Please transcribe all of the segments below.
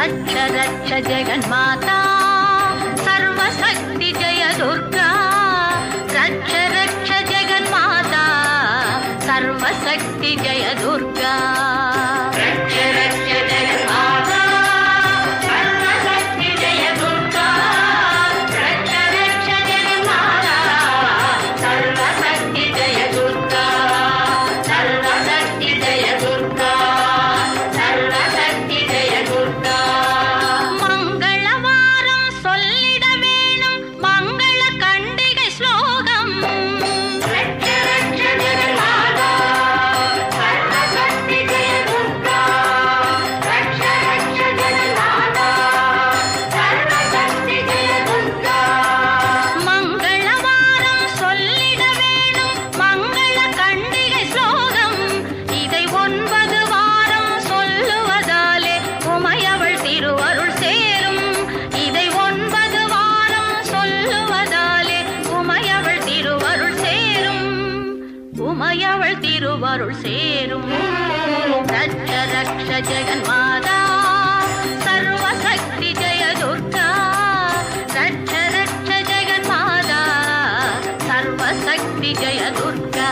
रक्ष रक्ष जगन्माता सर्वशक्ति जय दुर्गा रक्ष रक्ष जगन्माता सर्वशक्ति जय दुर्गा रक्ष रक्ष जगन्माता सर्वशक्ति जय दुर्गा रक्ष रक्ष जगन्माता सर्वशक्ति जय दुर्गा सर्वशक्ति जय दुर्गा सर्वशक्ति जय दुर्गा मंगलवारम சொல்லிட வேணும் மங்கள கண்டிகை ஸ்லோகம் ரட்ச ரட்ச ஜெகன்மாதா சர்வசக்தி ஜெய துர்கா ரட்ச ரட்ச ஜெகன்மாதா சர்வசக்தி ஜெய துர்கா மங்களவாரம் சொல்லிட வேணும் மங்கள கண்டிகை ஸ்லோகம் இதை 9 வாரம் சொல்லுவதாலே உமையவள் திருவருள் சேரும் இதை 9 வாரம் சொல்லுவதாலே உமையவள் திருவருள் சேரும் உமையவள் திருவருள் சேரும் ரட்ச ரக்ஷ ஜெகன்மாதா சர்வசக்தி ஜெய துர்கா ரட்ச ரக்ஷ ஜெகன்மாதா சர்வசக்தி ஜெய துர்கா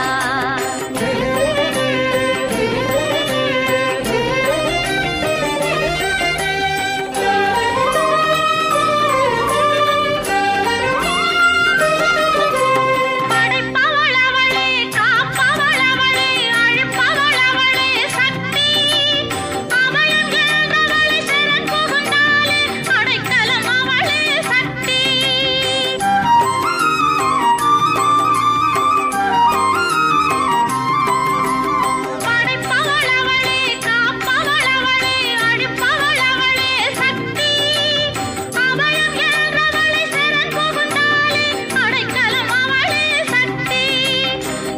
படைப்பவள் அவளே காப்பவள் அவளே அழிப்பவள் அவளே சக்தி அபயம் என்றவளை சரண் புகுந்தாலே அடைக்கலம் அவளே சக்தி படைப்பவள் அவளே காப்பவள் அவளே அழிப்பவள் அவளே சக்தி அபயம் என்றவளை சரண் புகுந்தாலே அடைக்கலம் அவளே சக்தி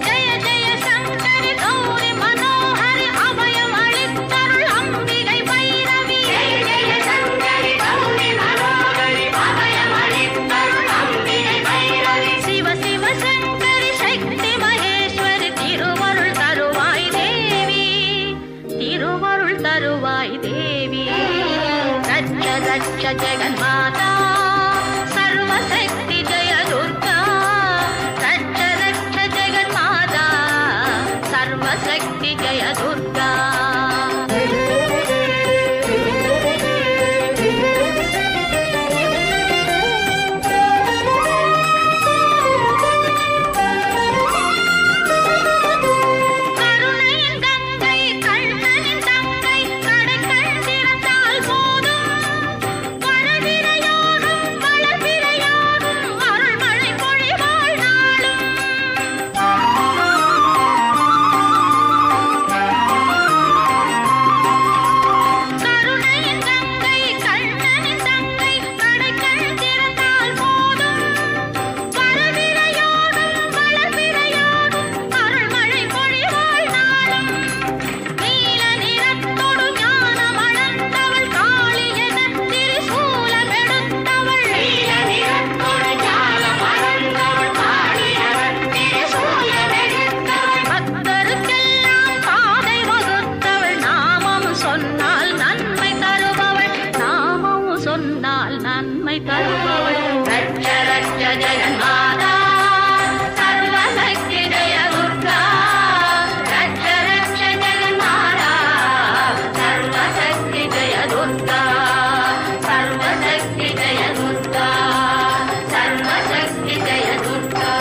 ஜெய ஜெய சங்கரி கௌரி மனோஹரி அபயம் அளித்தருள் அம்பிகை பைரவி ஜெய ஜெய சங்கரி கௌரி மனோஹரி அபயம் அளித்தருள் அம்பிகை பைரவி சிவ சிவ சங்கரி சக்தி மகேஸ்வரி திருவருள் தருவாய் தேவி திருவருள் தருவாய் தேவி ரட்ச ரட்ச ஜெகன்மாதா சர்வசக்தி ஜெய துர்கா ரட்ச ரட்ச ஜெகன்மாதா சர்வசக்தி ஜெய துர்கா கருணையின் கங்கை கண்ணனின் தங்கை கடைக்கண் திறந்தால் போதும் வரவிரையாடும் வளர்பிறையாடும் அருள்மழை பொழிவாள் நாளும் கருணையின் கங்கை கண்ணனின் தங்கை கடைக்கண் திறந்தால் போதும் வரவிரையாடும் வளர்பிறையாடும் அருள்மழை பொழிவாள் நாளும் நீல நிறத்தொடு ஞானம் அளந்தவள் காளி என திரிசூலம் எடுத்தவள் நீல நிறத்தொடு ஞானம் அளந்தவள் காளி என திரிசூலம் எடுத்தவள் பக்தருக்கெல்லாம் பாதை வகுத்தவள் நாமம் சொன்னால் நன்மை தருபவள் நாமம் சொன்னால் நன்மை தருபவள் ரட்ச ரட்ச ஜெகன்மாதா சர்வசக்தி ஜெய துர்கா ரட்ச ரட்ச ஜெகன்மாதா சர்வசக்தி ஜெய துர்கா சர்வசக்தி ஜெய துர்கா சர்வசக்தி ஜெய துர்கா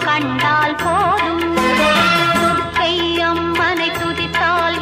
கண்டால் போதும் துர்க்கை அம்மனை துதித்தால்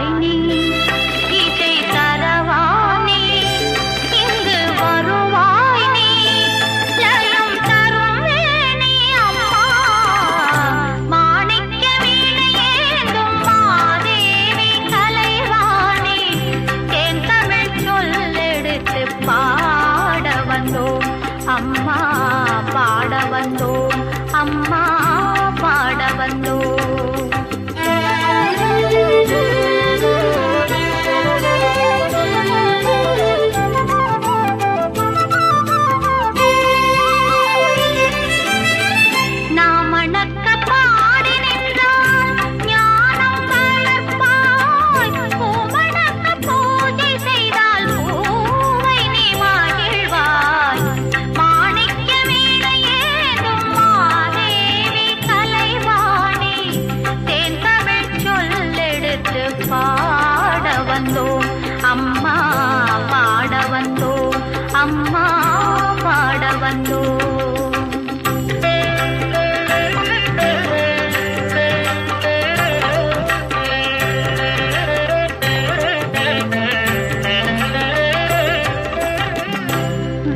வருவாய் நீ இசை தரவானே இங்கு வருவாய் நீ லயம் தரும் வேணி அம்மா மாணிக்க வீணையேந்தும் மாதேவி கலைவாணி என் தமிழ் சொல்லெடுத்து பாட வந்தோம் அம்மா பாட வந்தோம் அம்மா பாட வந்தோம் பாட வந்தோம் அம்மா பாட வந்தோம் அம்மா பாட வந்தோம்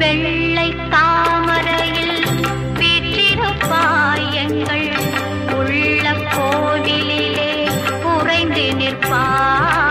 வெள்ளை தாமரையில் வீற்றிருப்பாய் எங்கள் உள்ள கோவிலிலே உறைந்து நிற்பாய்